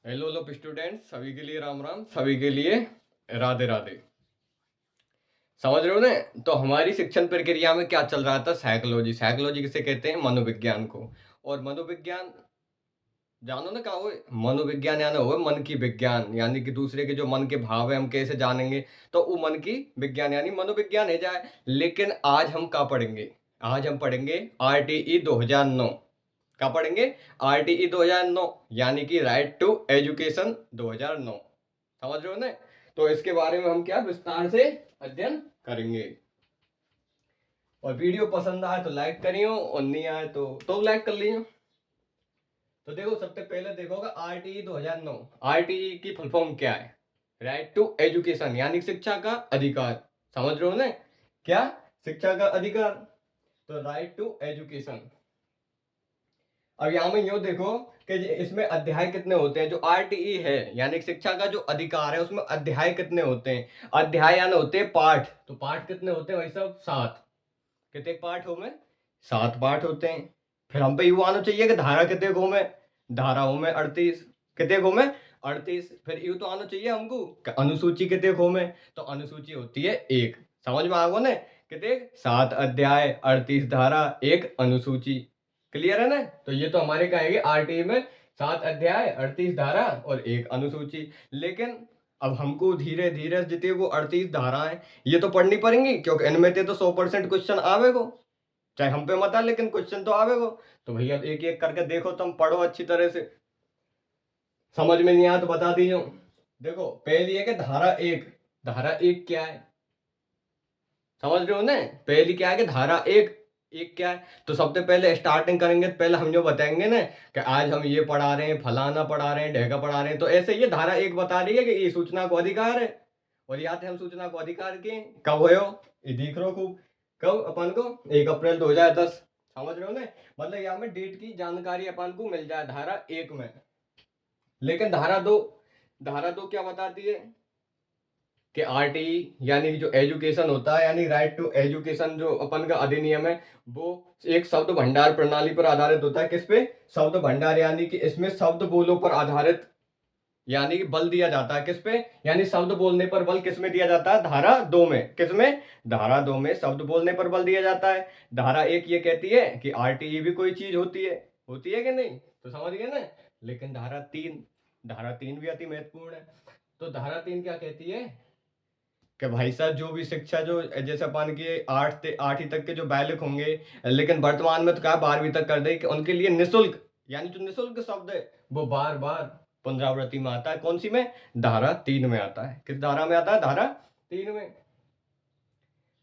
Hello hello students, सभी के लिए राम राम, सभी के लिए राधे राधे। समझ रहे हो ना? तो हमारी शिक्षण प्रक्रिया में क्या चल रहा था? साइकोलॉजी। साइकोलॉजी किसे कहते हैं? मनोविज्ञान को। और मनोविज्ञान जानो ना, क्या हो? मनोविज्ञान यानी हो मन की विज्ञान, यानी कि दूसरे के जो मन के भाव है हम कैसे जानेंगे, तो वो मन की विज्ञान यानी मनोविज्ञान है जाए। लेकिन आज हम क्या पढ़ेंगे? आज हम पढ़ेंगे RTE 2009। क्या पढ़ेंगे? RTE 2009 यानी कि राइट टू एजुकेशन 2009। समझ रहे हो ना? तो इसके बारे में हम क्या विस्तार से अध्ययन करेंगे। और वीडियो पसंद आए तो लाइक करियो, और नहीं आए तो लाइक कर लियो। तो देखो, सबसे पहले देखोगे RTE 2009। RTE की फुल फॉर्म क्या है? राइट टू एजुकेशन यानी शिक्षा का अधिकार। समझ रहे हो ना? क्या? शिक्षा का अधिकार। तो राइट टू एजुकेशन। अब यहाँ में यूं देखो कि इसमें अध्याय कितने होते हैं। जो RTE है यानी शिक्षा का जो अधिकार है, उसमें अध्याय कितने होते हैं? अध्याय यानी होते हैं पाठ। तो पाठ कितने होते हैं भाई साहब? 7। कितने पाठ हो में? 7 पाठ होते हैं। फिर हम पे यू आना चाहिए कि धारा कितने गो में? धारा हो में 38। कितने गो में? 38। फिर यू तो आना चाहिए हमको कि अनुसूची कितने गो में? तो अनुसूची होती है 1। समझ में आ गो ने? कितने? 7 अध्याय, 38 धारा, 1 अनुसूची। क्लियर है ना? तो ये तो हमारे कहेंगे RTE में 7 अध्याय, 38 धारा और 1 अनुसूची। लेकिन अब हमको धीरे धीरे जितने वो 38 धाराएं ये तो पढ़नी पड़ेंगी, क्योंकि इनमें से तो 100% क्वेश्चन आवेगो। चाहे हम पे मत आ, लेकिन क्वेश्चन तो आवेगो। तो भैया एक एक करके देखो, तुम पढ़ो अच्छी तरह से। समझ में नहीं आया तो बता दीजिए। देखो, पहली है कि धारा 1। धारा 1 क्या है? समझ रहे हो ना? पहली क्या है कि धारा 1। एक क्या है? तो सबसे पहले स्टार्टिंग करेंगे तो पहले हम जो बताएंगे ना कि आज हम ये पढ़ा रहे हैं, फलाना पढ़ा रहे हैं, ढेका पढ़ा रहे हैं, तो ऐसे ये धारा 1 बता रही है कि ये सूचना को अधिकार है। और याद है हम सूचना को अधिकार के कब हुए हो? ये दिख रहा हो खूब। कब अपन को? 1 अप्रैल 2010। समझ रहे हो ना? मतलब यहाँ में डेट की जानकारी अपन को मिल जाए धारा 1 में। लेकिन धारा 2। धारा 2 क्या बताती है? कि RTE यानी कि जो एजुकेशन होता है यानी राइट टू एजुकेशन जो अपन का अधिनियम है, वो एक शब्द भंडार प्रणाली पर आधारित होता है। किस पे? शब्द भंडार, यानी कि इसमें शब्द बोलों पर आधारित, यानी कि बल दिया जाता है। किस पे? यानी शब्द बोलने पर बल किस में दिया जाता है? धारा 2 में। किस में? धारा 2 में शब्द बोलने पर बल दिया जाता है। धारा 1 ये कहती है कि RTE भी कोई चीज होती है। होती है कि नहीं? तो समझ गए ना? लेकिन धारा 3। धारा 3 भी अति महत्वपूर्ण है। तो धारा 3 क्या कहती है? कि भाई साहब जो भी शिक्षा जो जैसे अपन के 8वीं तक के जो बालक होंगे, लेकिन वर्तमान में तो क्या 12वीं तक कर दे कि उनके लिए निःशुल्क, यानी जो निःशुल्क शब्द है वो बार बार पुनरावृत्ति में आता है। कौन सी में? धारा 3 में आता है। किस धारा में आता है? धारा 3 में।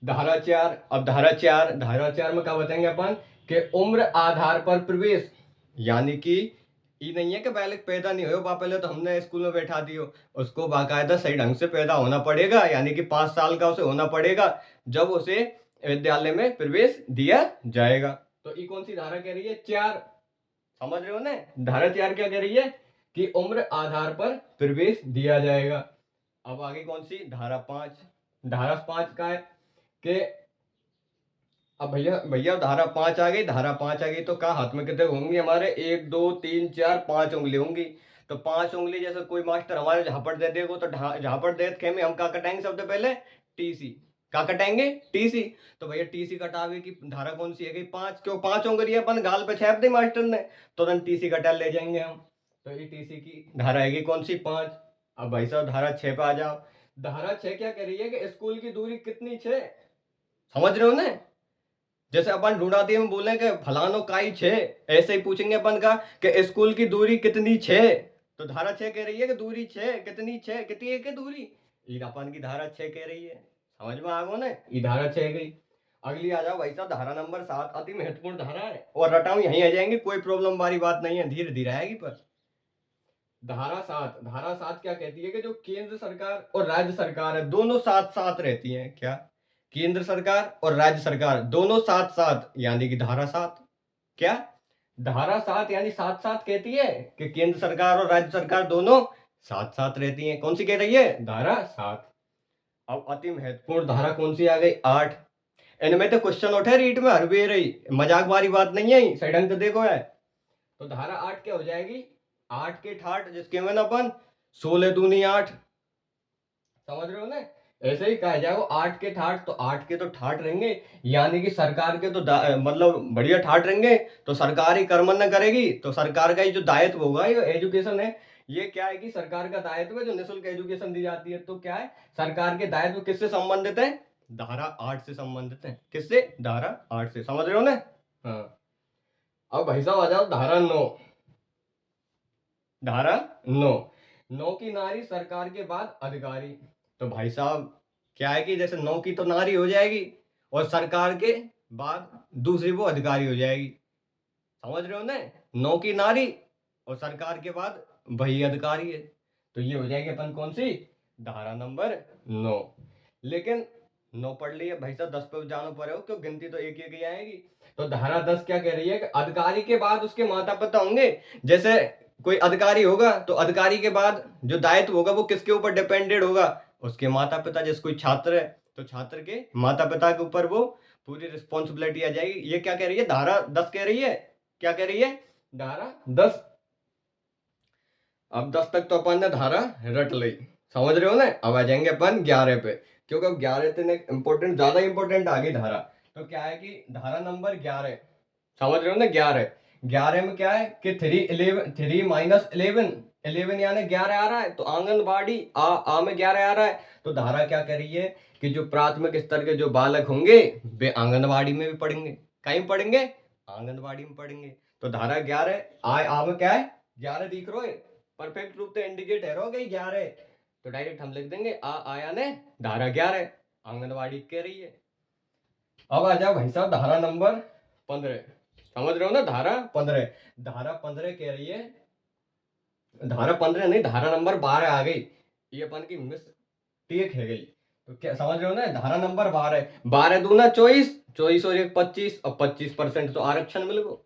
धारा 4। अब धारा 4 में क्या बताएंगे अपन? कि उम्र आधार पर प्रवेश, यानी कि ये नहीं है कि बालक पैदा नहीं हो पहले तो हमने स्कूल में बैठा दियो। उसको बाकायदा सही ढंग से पैदा होना पड़ेगा, यानी कि 5 साल का उसे होना पड़ेगा, जब उसे विद्यालय में प्रवेश दिया जाएगा। तो ये कौन सी धारा कह रही है? 4। समझ रहे हो ना? धारा 4 क्या कह रही है? कि उम्र आधार पर प्रवेश दिया जाएगा। अब आगे कौन सी? धारा 5। धारा 5 का है कि अब भैया भैया धारा 5 आ गई। धारा 5 आ गई तो क्या हाथ में कितने होंगी हमारे? 1 2 3 4 5 उंगली होंगी। तो 5 उंगली जैसे कोई मास्टर हमारे झापड़ दे देगो तो झापड़ दे के में हम क्या कटाएंगे? सबसे पहले TC। क्या कटाएंगे? TC। तो भैया TC कटावे की धारा कौन सी है गई? 5। क्यों? 5 उंगली अपन गाल पे छाप दे मास्टर ने, तुरंत TC कटा ले जाएंगे हम। तो ये TC की धारा है कौन सी? 5। अब भाई साहब धारा 6 पे आ जाओ। धारा 6 क्या कह रही है? कि स्कूल की दूरी कितनी? 6। समझ रहे हो ना? जैसे अपन ढूंढाते हम बोले कि फलानो काई 6, ऐसे ही पूछेंगे अपन का कि स्कूल की दूरी कितनी 6। तो धारा 6 कह रही है कि दूरी 6 कितनी? 6 कितनी है कि दूरी? ये अपन की धारा 6 कह रही है। समझ में आ गो ना? ये धारा 6 गई। अगली आ जाओ भाई साहब, धारा नंबर 7 अति महत्वपूर्ण धारा है, और रटाऊ यहीं आ जाएंगे, कोई प्रॉब्लम वाली बात नहीं है, धीरे धीरे आएगी। पर धारा 7। धारा 7 क्या कहती है? कि जो केंद्र सरकार और राज्य सरकार है दोनों साथ साथ रहती हैं। क्या? केंद्र सरकार और राज्य सरकार दोनों साथ साथ, यानी कि धारा 7। क्या? धारा 7 यानी साथ साथ कहती है कि केंद्र सरकार और राज्य सरकार दोनों साथ साथ रहती हैं। कौन सी कह रही है? धारा 7। अब अति महत्वपूर्ण धारा कौन सी आ गई? 8। इनमें तो क्वेश्चन उठे रीट में हर बेर ही, मजाक वाली बात नहीं है, सही ढंग से देखो है। तो धारा 8 क्या हो जाएगी? 8 के ठाठ, जिसके में ना अपन 16 दूनी 8, समझ रहे हो ना। ऐसे ही कहा जाए वो 8 के ठाठ, तो 8 के तो ठाठ रहेंगे, यानी कि सरकार के तो मतलब बढ़िया ठाठ रहेंगे, तो सरकार ही कर्मण्य करेगी, तो सरकार का ही जो दायित्व होगा, ये एजुकेशन है, ये क्या है कि सरकार का दायित्व है, जो निःशुल्क एजुकेशन दी जाती है, तो क्या है, सरकार के दायित्व किससे संबंधित है, धारा 8 से संबंधित है। किससे, धारा 8 से, समझ रहे हो ना। हाँ, अब भाई साहब आ जाओ धारा 9। धारा 9, 9 की नारी सरकार के बाद अधिकारी। तो भाई साहब क्या है कि जैसे 9 की तो नारी हो जाएगी, और सरकार के बाद दूसरी वो अधिकारी हो जाएगी, समझ रहे हो ना। 9 की नारी और सरकार के बाद वही अधिकारी है, तो ये हो जाएगी अपन कौन सी, धारा नंबर 9। लेकिन 9 पढ़ लिया भाई साहब, 10 पे जानो पड़े हो, क्यों गिनती तो एक एक ही आएगी। तो धारा 10 क्या कह रही है कि अधिकारी के बाद उसके माता पिता होंगे। जैसे कोई अधिकारी होगा, तो अधिकारी के बाद जो दायित्व होगा वो किसके ऊपर डिपेंडेड होगा, उसके माता पिता। जैसे कोई छात्र है, तो छात्र के माता पिता के ऊपर वो पूरी रिस्पॉन्सिबिलिटी आ जाएगी। ये क्या कह रही है, धारा 10 कह रही है, क्या कह रही है, धारा 10। अब 10 तक तो अपन ने धारा रट ली, समझ रहे हो ना। अब आ जाएंगे अपन 11 पे, क्योंकि अब 11 इतने इंपॉर्टेंट, ज्यादा इंपॉर्टेंट आ गई धारा। तो क्या है कि धारा नंबर 11, समझ रहे हो ना। 11, 11 में क्या है कि 3 माइनस 11 यानी 11 आ रहा है, तो आंगनबाड़ी आ में 11 आ रहा है। तो धारा क्या कर रही है कि जो प्राथमिक स्तर के जो बालक होंगे वे आंगनबाड़ी में भी पढ़ेंगे। कहीं पढ़ेंगे, आंगनबाड़ी में पढ़ेंगे। तो धारा 11 आ में क्या है, 11 दिख रहा है, परफेक्ट रूप से इंडिकेट है, हो गई 11, तो डायरेक्ट हम लिख देंगे आया ने धारा 11 आंगनबाड़ी कह रही है। अब आ जाओ भाई साहब धारा नंबर 15, समझ रहे हो ना। धारा 15, धारा 15 कह रही है, धारा 15 नहीं, धारा नंबर 12 आ गई, ये अपन की मिस्टेक है गई। तो क्या समझ रहे हो ना, धारा नंबर 12, 12 दूना 24, 24 और 1 25, और 25% तो आरक्षण मिल गो।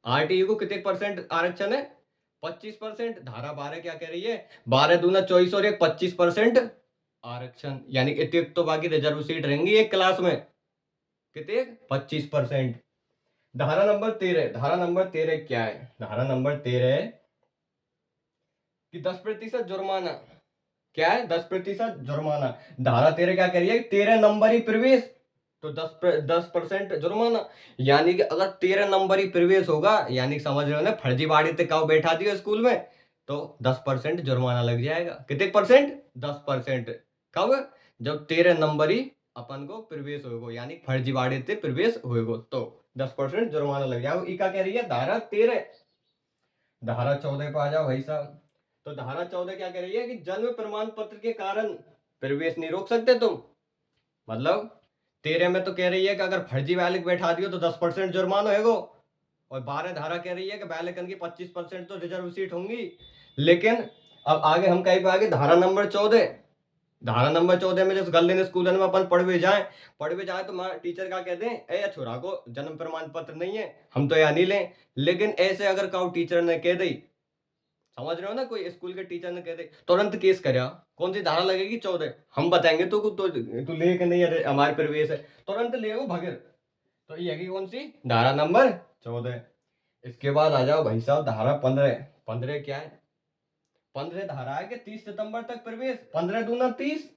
आरटीई को कितने परसेंट आरक्षण है, 25%। धारा 12 क्या कह रही है, 12 दूना 24 और 1 25% आरक्षण, यानी इतने तो बाकी रिजर्व सीट रहेंगी एक क्लास में, कितने, 25%। धारा नंबर 13, धारा नंबर 13 क्या है, धारा नंबर 13 है कि 10% जुर्माना। क्या है, 10% जुर्माना। धारा 13 क्या कह रही है, 13 नंबरी प्रवेश, तो 10% जुर्माना। यानी कि अगर 13 नंबरी प्रवेश होगा, यानी समझ रहे हो ना, फर्जीवाड़े ते काउ बैठा दियो स्कूल में, तो 10% जुर्माना लग जाएगा। कितने परसेंट, 10%। कब, जब 13 नंबरी अपन को प्रवेश होगा, यानी फर्जीवाड़े ते प्रवेश होगा, तो 10% जुर्माना लग जाएगा। ई क्या कह रही है, धारा 13। धारा 14 पे आ जाओ भाई साहब। तो धारा 14 क्या कह रही है कि जन्म प्रमाण पत्र के कारण प्रवेश नहीं रोक सकते तुम। मतलब 13 में तो कह रही है कि अगर फर्जी बालक बैठा दियो तो 10% जुर्माना होगा, और 12 धारा कह रही है कि बालकन की 25% तो रिजर्व सीट होंगी। लेकिन अब आगे हम कहीं पे आगे धारा नंबर 14, धारा नंबर 14 में जिस गले स्कूल में अपन पढ़वे जाए तो टीचर क्या कहते हैं, ए छोरा को जन्म प्रमाण पत्र नहीं है, हम तो यहाँ नहीं लें। लेकिन ऐसे अगर काउ टीचर ने कह दी, समझ रहे हो ना, कोई स्कूल के टीचर ने कह दे, तुरंत केस करेगा। कौन सी धारा लगेगी, 14, हम बताएंगे तो तू ले के नहीं, अरे हमारे प्रवेश है, तुरंत ले भगेर। तो ये है कौन सी, धारा नंबर 14। इसके बाद आ जाओ भाई साहब धारा 15, 15 क्या है, 15 धारा है कि 30 सितंबर तक प्रवेश, 15 दूना 30।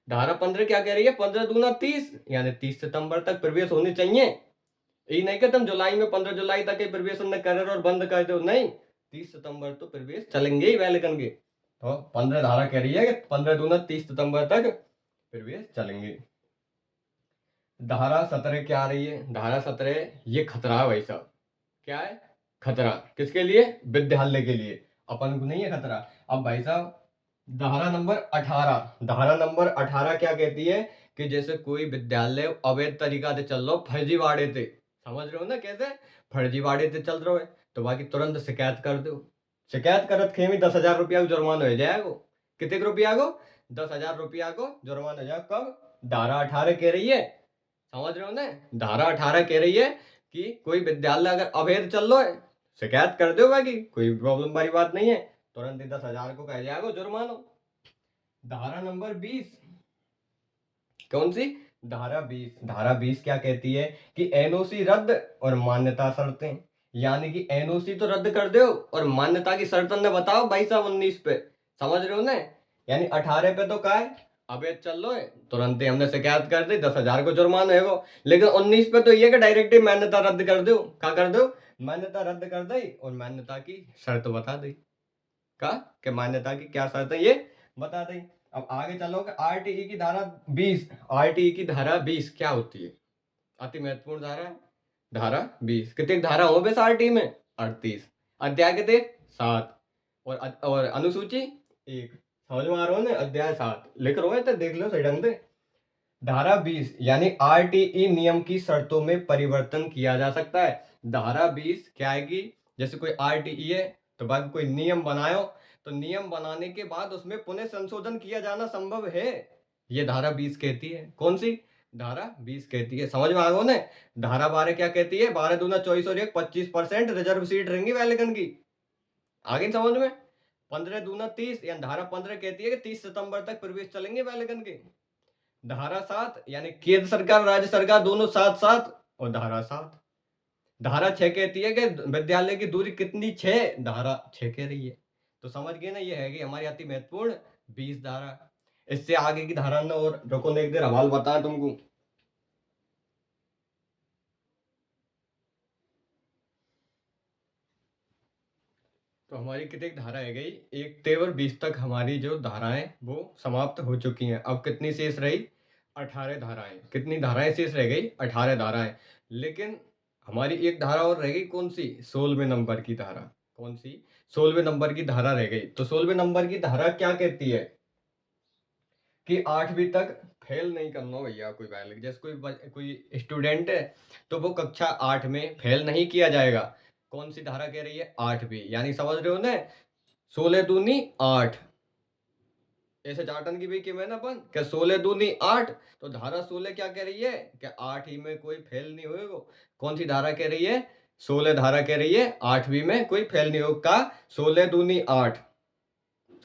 धारा 15 क्या कह रही है, 15 दूना 30, यानी 30 सितंबर तक प्रवेश होने चाहिए। ये नहीं कि तुम जुलाई में 15 जुलाई तक प्रवेश करे और बंद कर दो, नहीं, 30 सितंबर तो प्रवेश चलेंगे ही वेलकम के। तो 15 धारा कह रही है कि 15 दूना 30 सितंबर तक प्रवेश चलेंगे। धारा 17 क्या आ रही है, धारा 17 ये खतरा है भाई साहब। क्या है, खतरा, किसके लिए, विद्यालय के लिए, अपन को नहीं है खतरा। अब भाई साहब धारा नंबर 18, धारा नंबर 18 क्या कहती है कि जैसे कोई विद्यालय अवैध तरीका से चल रहा हो, फर्जीवाड़े थे, समझ रहे हो ना, कैसे फर्जीवाड़े से चल रहा है, तो बाकी तुरंत शिकायत कर दो। शिकायत करत खेमी 10,000 रुपया को जुर्माना हो जाएगा। कितने रुपया को, 10,000 रुपया को जुर्माना हो जाएगा। कब, धारा 18 कह रही है, समझ रहे हो ना, धारा 18 कह रही है कि कोई विद्यालय अगर अवैध चल रहा है, शिकायत कर दो, बाकी कोई प्रॉब्लम वाली बात नहीं है, तुरंत ही 10,000 को कह जाएगा जुर्माना। धारा नंबर 20, कौन सी, धारा 20, धारा 20 क्या कहती है कि एनओसी रद्द और मान्यता शर्तें। यानी कि एनओसी तो रद्द कर दो और मान्यता की शर्त ने बताओ भाई साहब 19 पे, समझ रहे हो ना। यानी 18 पे तो का है अबे चल लो है, तुरंत ही हमने शिकायत कर दी, 10,000 को जुर्माना है वो। लेकिन 19 पे तो ये कि डायरेक्ट ही मान्यता रद्द कर दो, क्या कर दो, मान्यता रद्द कर दी और मान्यता की शर्त बता दी, का कि मान्यता की क्या शर्त है ये बता दी। अब आगे चलो कि आरटीई की धारा 20, आरटीई की धारा 20 क्या होती है, अति महत्वपूर्ण धारा है। धारा 20 कितनी धारा हो बे आरटीई में, 38, अध्याय कितने 7 और अनुसूची 1, समझ में आ रहा हो ना, अध्याय 7 लिख रहे हो तो देख लो सही ढंग से। धारा 20 यानी आरटीई नियम की शर्तों में परिवर्तन किया जा सकता है। धारा 20 क्या है कि जैसे कोई आरटीई है तो बाद कोई नियम बनायो, तो नियम बनाने के बाद उसमें पुनः संशोधन किया जाना संभव है, ये धारा 20 कहती है। कौन सी धारा 20 कहती है, समझ में आ गया ना। धारा 12 क्या कहती है, 12 दूना 24 और 1 25% रिजर्व सीट रहेंगी वैलिकन की, आगे समझ में। 15 दूना 30 या धारा 15 कहती है कि 30 सितंबर तक प्रवेश चलेंगे वैलिकन के। धारा 7 यानी केंद्र सरकार राज्य सरकार दोनों साथ साथ, और धारा 7। धारा 6 कहती है कि विद्यालय की दूरी कितनी, 6, धारा 6 कह रही है। तो समझ गए ना, ये है कि हमारी अति महत्वपूर्ण 20 धारा। इससे आगे की धारा ना, और रुको ना एक देर हवाल बताएं तुमको। तो हमारी कितनी धारा है गई, 1 तेवर 20 तक हमारी जो धाराएं वो समाप्त हो चुकी हैं। अब कितनी शेष रही, 18 धाराएं। कितनी धाराएं शेष रह गई, 18 धाराएं। लेकिन हमारी एक धारा और रह गई, कौन सी, 16वें नंबर की धारा। कौन सी, 16वें नंबर की धारा रह गई। तो 16वें नंबर की धारा क्या कहती है कि 8वीं तक फेल नहीं करना भैया कोई बैल, जैसे कोई स्टूडेंट है तो वो कक्षा 8 में फेल नहीं किया जाएगा। कौन सी धारा कह रही है, 8वीं, यानी समझ रहे हो ना, 16 दूनी 8, ऐसे चाटन की भी कि मैंने अपन क्या 16 दूनी 8, तो धारा 16 क्या कह रही है कि 8 ही में कोई फेल नहीं होएगा। कौन सी धारा कह रही है, 16 धारा कह रही है 8वीं में कोई फेल नहीं होगा, 16 दूनी 8,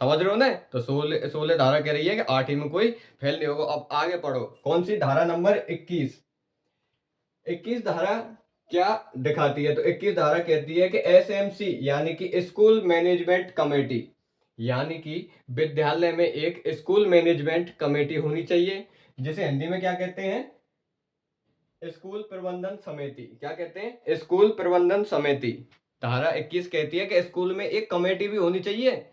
समझ रहे हो ना। तो 16 धारा कह रही है कि 8 ही में कोई फेल नहीं होगा। अब आगे पढ़ो, कौन सी धारा नंबर 21, 21 धारा क्या दिखाती है, तो 21 धारा कहती है कि एसएमसी यानी कि स्कूल मैनेजमेंट कमेटी, यानी कि विद्यालय में एक स्कूल मैनेजमेंट कमेटी होनी चाहिए, जिसे हिंदी में क्या कहते हैं, स्कूल प्रबंधन समिति। क्या कहते हैं, स्कूल प्रबंधन समिति। धारा 21 कहती है कि स्कूल में एक कमेटी भी होनी चाहिए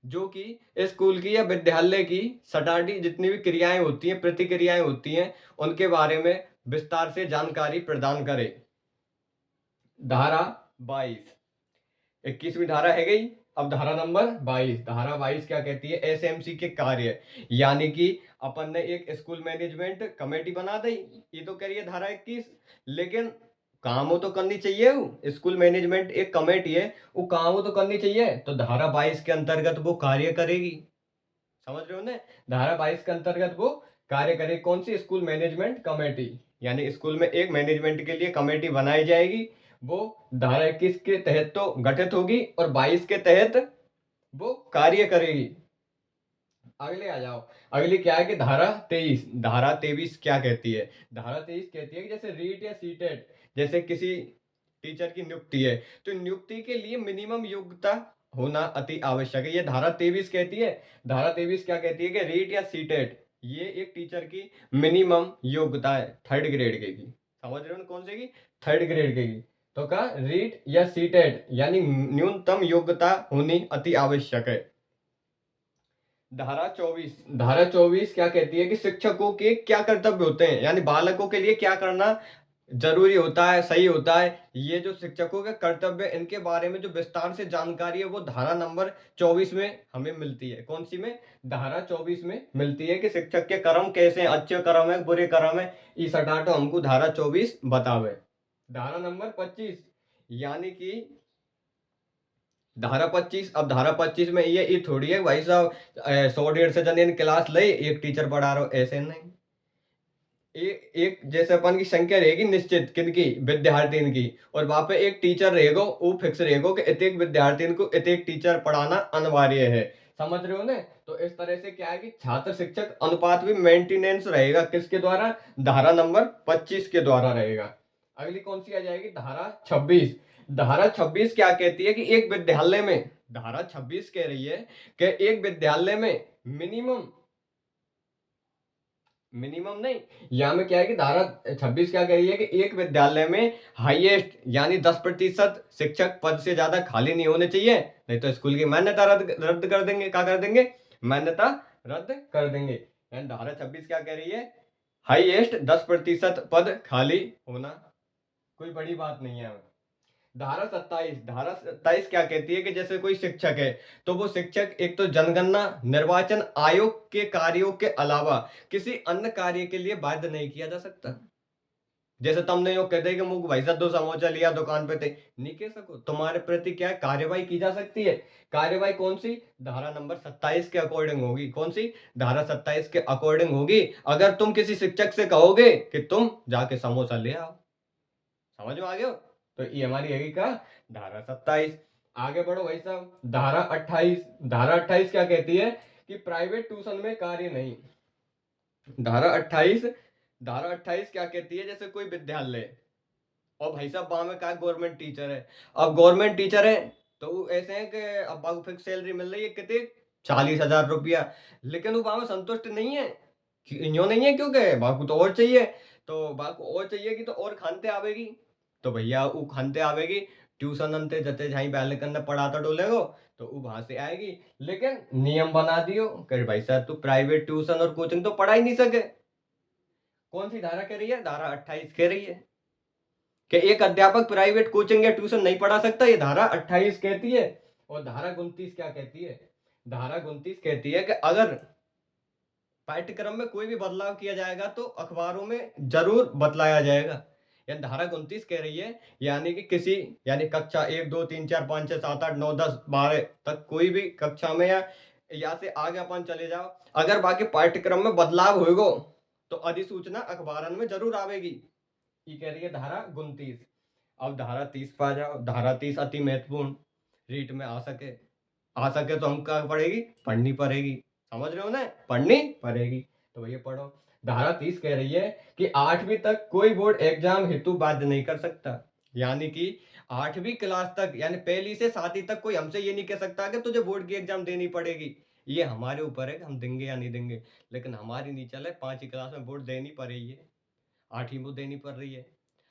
जो कि स्कूल की या विद्यालय की सटाटी जितनी भी क्रियाएं होती हैं, प्रतिक्रियाएं होती हैं, उनके बारे में विस्तार से जानकारी प्रदान करे। धारा 22, 21वीं धारा है गई। अब धारा नंबर 22, धारा 22 क्या कहती है, एसएमसी के कार्य, यानी कि अपन ने एक स्कूल मैनेजमेंट कमेटी बना दी, ये तो कह रही है धारा 21, लेकिन काम तो करनी चाहिए, वो स्कूल मैनेजमेंट एक कमेटी है, वो काम तो करनी चाहिए, तो धारा 22 के अंतर्गत वो कार्य करेगी, समझ रहे हो ना। धारा 22 के अंतर्गत वो कार्य करेगी, कौन सी, स्कूल मैनेजमेंट कमेटी, यानी स्कूल में एक मैनेजमेंट के लिए कमेटी बनाई जाएगी, वो धारा 21 के तहत तो गठित होगी और 22 के तहत वो कार्य करेगी। अगले आ जाओ, अगली क्या है कि धारा 23, धारा 23 क्या कहती है, धारा 23 कहती है कि जैसे रीट या सीटेट, जैसे किसी टीचर की नियुक्ति है तो नियुक्ति के लिए मिनिमम योग्यता होना अति आवश्यक है, ये धारा 23 कहती है। धारा 23 क्या कहती है कि रीट या सीटेट ये एक टीचर की मिनिमम योग्यता है, 3rd ग्रेड के की, समझ रहे हो ना, कौन से की, 3rd ग्रेड के की। तो का रीट या सीटेट यानी न्यूनतम योग्यता होनी अति आवश्यक है। धारा 24, धारा 24 क्या कहती है कि शिक्षकों के क्या कर्तव्य होते हैं, यानी बालकों के लिए क्या करना जरूरी होता है, सही होता है, ये जो शिक्षकों के कर्तव्य इनके बारे में जो विस्तार से जानकारी है वो धारा नंबर 24 में हमें मिलती है। कौन सी में, धारा 24 में मिलती है कि शिक्षक के कर्म कैसे हैं, अच्छे कर्म है बुरे कर्म है, इस हटाटो हमको धारा 24 बतावे। धारा नंबर 25 यानी कि धारा 25, अब धारा 25 में ये थोड़ी है भाई साहब 100-150 जन इन क्लास ले एक टीचर पढ़ा रहा हो, ऐसे नहीं। एक जैसे अपन की संख्या रहेगी निश्चित, किनकी, विद्यार्थी की, और वहां पे एक टीचर रहेगा, वो फिक्स रहेगा कि इतने विद्यार्थी को इतने टीचर पढ़ाना अनिवार्य है, समझ रहे हो ना। तो इस तरह से क्या है कि छात्र शिक्षक अनुपात भी मेंटेनेंस रहेगा, किसके द्वारा, धारा नंबर 25 के द्वारा रहेगा। अगली कौन सी आ जाएगी? धारा 26। धारा 26 क्या कहती है कि एक विद्यालय में, धारा 26 कह रही है कि एक विद्यालय में मिनिमम, मिनिमम नहीं, यहाँ में क्या है कि धारा 26 क्या कह रही है कि एक विद्यालय में हाईएस्ट यानी 10% शिक्षक पद से ज्यादा खाली नहीं होने चाहिए, नहीं तो स्कूल की मान्यता रद्द कर देंगे। क्या कर देंगे? मान्यता रद्द कर देंगे। यानी धारा 26 क्या कह रही है? हाईएस्ट 10% पद खाली होना कोई बड़ी बात नहीं है। धारा 27, धारा 27 क्या कहती है कि जैसे कोई शिक्षक है तो वो शिक्षक एक तो जनगणना निर्वाचन आयोग के कार्यों के अलावा किसी अन्य कार्य के लिए बाध्य नहीं किया जा सकता। जैसे तुमने यो कहते कि मुझे भाई साहब 2 समोसा लिया दुकान पे थे, नहीं कह सको, तुम्हारे प्रति क्या है कार्यवाही की जा सकती है। कार्यवाही कौन सी? धारा नंबर 27 के अकॉर्डिंग होगी। कौन सी? धारा 27 के अकॉर्डिंग होगी। अगर तुम किसी शिक्षक से कहोगे कि तुम जाके समोसा ले आओ, समझ में आ गया? तो ये हमारी है क्या? धारा 27। आगे बढ़ो भाई साहब, धारा 28। धारा 28 क्या कहती है कि प्राइवेट ट्यूशन में कार्य नहीं। धारा 28, धारा 28 क्या कहती है? जैसे कोई विद्यालय और भाई साहब वहां में क्या गवर्नमेंट टीचर है, अब गवर्नमेंट टीचर है तो वो ऐसे है कि अब बाबू फिक्स सैलरी मिल रही है कितने? 40,000 रुपया, लेकिन वो वहां में संतुष्ट नहीं है। यूं नहीं है क्योंकि बाबू तो और चाहिए, तो बाबू और चाहिए कि तो और खानते आवेगी, तो भैया वो खानते आवेगी ट्यूशन अंते जते जहाँ बैल करने पढ़ाता डोलेगो तो वो वहां से आएगी। लेकिन नियम बना दियो कि भाई साहब तू प्राइवेट ट्यूशन और कोचिंग तो पढ़ा ही नहीं सके। कौन सी धारा कह रही है? धारा 28 कह रही है कि एक अध्यापक प्राइवेट कोचिंग या ट्यूशन नहीं पढ़ा सकता, ये धारा 28 कहती है। और धारा 29 क्या कहती है? धारा 29 कहती है कि अगर पाठ्यक्रम में कोई भी बदलाव किया जाएगा तो अखबारों में जरूर बतलाया जाएगा। यानी धारा 29 कह रही है यानी कि किसी, यानी कक्षा 1 2 3 4 5 6 7 8 9 10 12 तक कोई भी कक्षा में या से आगे अपन चले जाओ, अगर बाकी पाठ्यक्रम में बदलाव होगा तो अधिसूचना अखबारन में जरूर आवेगी। ये कह रही है धारा 29। अब धारा 30 पा जाओ। धारा 30 अति महत्वपूर्ण, रीट में आ सके तो हम क्या पढ़ेगी? पढ़नी पड़ेगी। समझ रहे हो ना? पढ़नी पड़ेगी। तो भैया पढ़ो। धारा 30 कह रही है कि 8वीं तक कोई बोर्ड एग्जाम हेतु बाध्य नहीं कर सकता। यानी कि 8वीं क्लास तक, यानी पहली से 7वीं तक कोई हमसे ये नहीं कह सकता कि तुझे बोर्ड की एग्जाम देनी पड़ेगी। ये हमारे ऊपर है कि हम देंगे या नहीं देंगे, लेकिन हमारी नहीं चले 5वीं क्लास में बोर्ड देनी पड़ रही है, 8वीं में देनी पड़ रही है।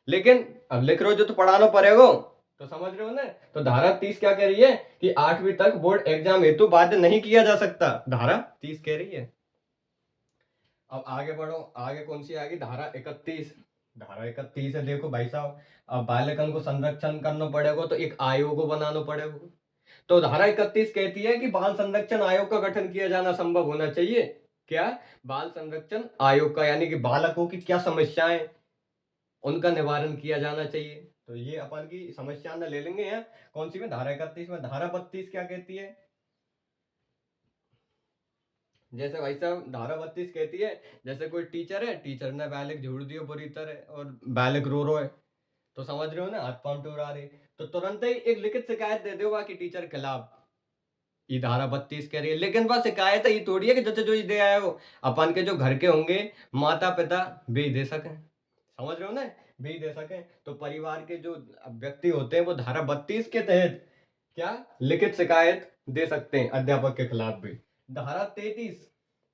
लेकिन अब लिख रहे हो जो तो पढ़ाना पड़ेगा, तो समझ रहे हो ना? तो धारा 30 क्या कह रही है कि 8वीं तक बोर्ड एग्जाम हेतु बाध्य नहीं किया जा सकता, धारा 30 कह रही है। अब आगे बढ़ो, आगे कौन सी आएगी? धारा 31। धारा 31 है, देखो भाई साहब, अब बालकन को संरक्षण करना पड़ेगा तो एक आयोग बनाना पड़ेगा। तो धारा 31 कहती है कि बाल संरक्षण आयोग का गठन किया जाना संभव होना चाहिए। क्या? बाल संरक्षण आयोग का, यानी कि बालकों की क्या समस्याएं उनका निवारण किया जाना चाहिए। तो ये अपन की समस्या न ले लेंगे यहाँ। कौन सी में? धारा 31 में। धारा 32 क्या कहती है? जैसे भाई साहब धारा 32 कहती है जैसे कोई टीचर है, टीचर ने बालक झूठ दियो बुरी तरह और बालक रो रो है, तो समझ रहे हो ना, हाथ पांव टूरा रहे, तो तुरंत ही एक लिखित शिकायत दे दो बाकी टीचर के खिलाफ। ये धारा 32 कह रही है। लेकिन बस शिकायत है ये थोड़ी है कि जैसे जो दे आए हो अपन के जो घर के होंगे माता पिता भी दे सके, समझ रहे हो ना, भी दे सके। तो परिवार के जो व्यक्ति होते हैं वो धारा 32 के तहत क्या लिखित शिकायत दे सकते हैं अध्यापक के खिलाफ भी। धारा 33,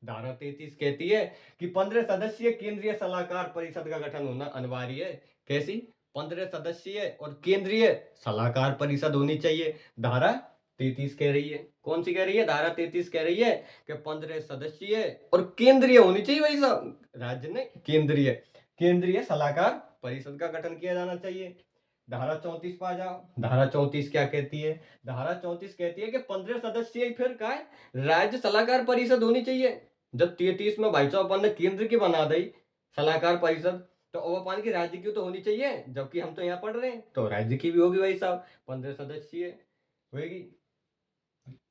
धारा 33 कहती है कि 15 सदस्यीय केंद्रीय सलाहकार परिषद का गठन होना अनिवार्य है। कैसी? 15 सदस्यीय और केंद्रीय सलाहकार परिषद होनी चाहिए, धारा 33 कह रही है। कौन सी कह रही है? धारा 33 कह रही है कि 15 सदस्यीय और केंद्रीय होनी चाहिए भाई साहब, राज्य ने केंद्रीय, केंद्रीय सलाहकार परिषद का गठन किया जाना चाहिए। धारा 34 पा जाओ। धारा 34 क्या कहती है? धारा 34 कहती है कि 15 सदस्यीय फिर का राज्य सलाहकार परिषद होनी चाहिए। जब 33 में भाई साहब अपन ने केंद्र की बना दी सलाहकार परिषद, तो अब अपन की राज्य की तो होनी चाहिए, जबकि हम तो यहाँ पढ़ रहे हैं तो राज्य की भी होगी भाई साहब, 15 सदस्यीय होगी।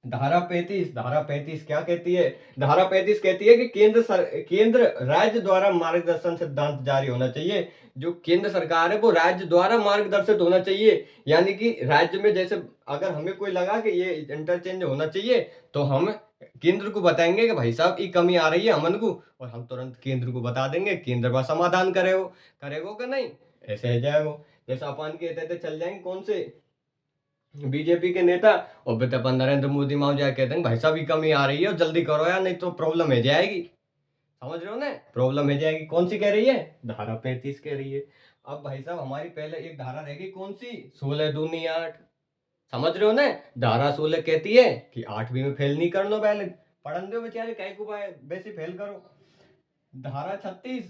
धारा 35, धारा 35 क्या कहती है? धारा 35 कहती है कि केंद्र राज्य द्वारा मार्गदर्शन सिद्धांत जारी होना चाहिए। जो केंद्र सरकार है वो राज्य द्वारा मार्गदर्शित होना चाहिए, यानी कि राज्य में जैसे अगर हमें कोई लगा कि ये इंटरचेंज होना चाहिए तो हम केंद्र को बताएंगे कि भाई साहब ये कमी आ रही है हमन को, और हम तुरंत केंद्र को बता देंगे, केंद्र का समाधान करेगा कि नहीं। ऐसे है जाएगा। जैसे अपन कहते थे चल जाएंगे कौन से बीजेपी के नेता, और फिर अपन नरेंद्र मोदी माओ जाके कहते हैं भाई साहब ये कमी आ रही है और जल्दी करो यार नहीं तो प्रॉब्लम है जाएगी। समझ रहे हो ना, प्रॉब्लम है जाएगी। कौन सी कह रही है? धारा 35 कह रही है। अब भाई साहब हमारी पहले एक धारा रहेगी कौन सी? 16 दूनी 8। समझ रहे हो ना, धारा 16 कहती है कि 8वीं में फेल नहीं करना, पहले पढ़न दो बेचारे कहीं को वैसे फेल करो। धारा 36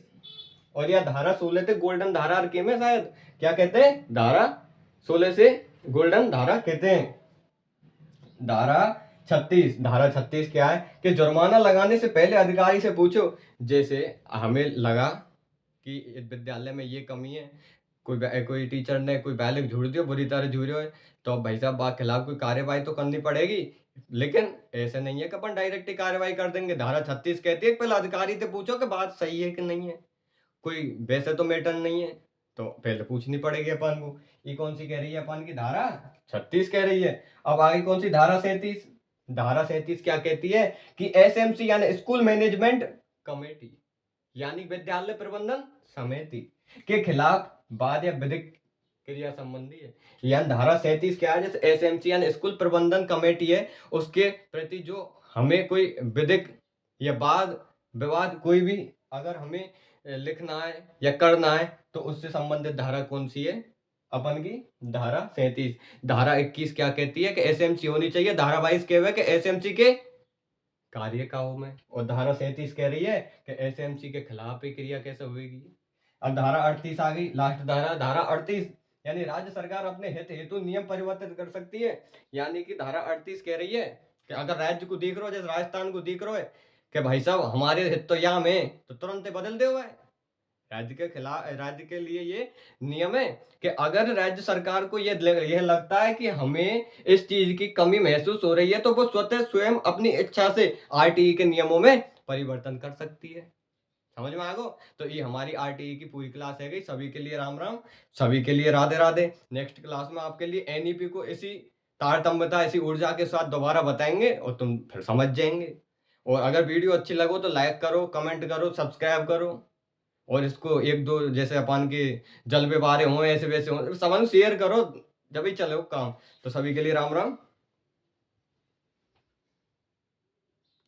और या धारा 16 से गोल्डन धारा रखी में शायद, क्या कहते हैं? धारा 16 से गोल्डन धारा कहते हैं। धारा 36, धारा 36 क्या है कि जुर्माना लगाने से पहले अधिकारी से पूछो। जैसे हमें लगा कि विद्यालय में ये कमी है, कोई टीचर ने कोई बालक झूठ दियो, बुरी तरह झूठ है, तो भाई साहब बा खिलाफ कोई कार्यवाही तो करनी पड़ेगी। लेकिन ऐसे नहीं है कि अपन डायरेक्ट ही कार्रवाई कर देंगे। धारा 36 कहती है कि पहले अधिकारी से पूछो कि बात सही है कि नहीं है, कोई वैसे तो मैटर नहीं है, तो पहले पूछनी पड़ेगी अपन को। ये कौन सी कह रही है अपन की? धारा 36 कह रही है। अब आगे कौन सी? धारा 37। धारा 37 क्या कहती है कि एसएमसी यानी स्कूल मैनेजमेंट कमेटी यानी विद्यालय प्रबंधन समिति के खिलाफ वाद या विधिक क्रिया संबंधी है। यानी धारा 37 क्या है? जैसे एसएमसी यानी स्कूल प्रबंधन कमेटी है, उसके प्रति जो हमें कोई विधिक या वाद विवाद कोई भी अगर हमें लिखना है या करना है तो उससे संबंधित धारा कौन सी है? अपन की धारा 37। धारा 21 क्या कहती है कि एसएमसी होनी चाहिए। धारा 22 कह हुआ कि एसएमसी के कार्यकाल में, और धारा 37 कह रही है कि एसएमसी के खिलाफ ही क्रिया कैसे होगी। अब धारा 38 आ गई, लास्ट धारा, धारा 38 यानी राज्य सरकार अपने हित हेतु नियम परिवर्तित कर सकती है। यानी कि धारा 38 कह रही है कि अगर राज्य को देख रहे हो, जैसे राजस्थान को देख रहे हो कि भाई साहब हमारे हित तो यहाँ में, तो तुरंत बदल दे हुआ है। राज्य के खिलाफ, राज्य के लिए ये नियम है कि अगर राज्य सरकार को यह लगता है कि हमें इस चीज की कमी महसूस हो रही है तो वो स्वतः स्वयं अपनी इच्छा से आरटीई के नियमों में परिवर्तन कर सकती है। समझ में आ गो? तो ये हमारी आरटीई की पूरी क्लास है गई। सभी के लिए राम राम, सभी के लिए राधे राधे। नेक्स्ट क्लास में आपके लिए एनईपी को इसी तारतम्यता, इसी ऊर्जा के साथ दोबारा बताएंगे और तुम फिर समझ जाएंगे। और अगर वीडियो अच्छी लगो तो लाइक करो, कमेंट करो, सब्सक्राइब करो, और इसको एक दो जैसे अपन के जलवे बारे हों ऐसे वैसे हों समझ शेयर करो, जब ही चलो काम। तो सभी के लिए राम राम।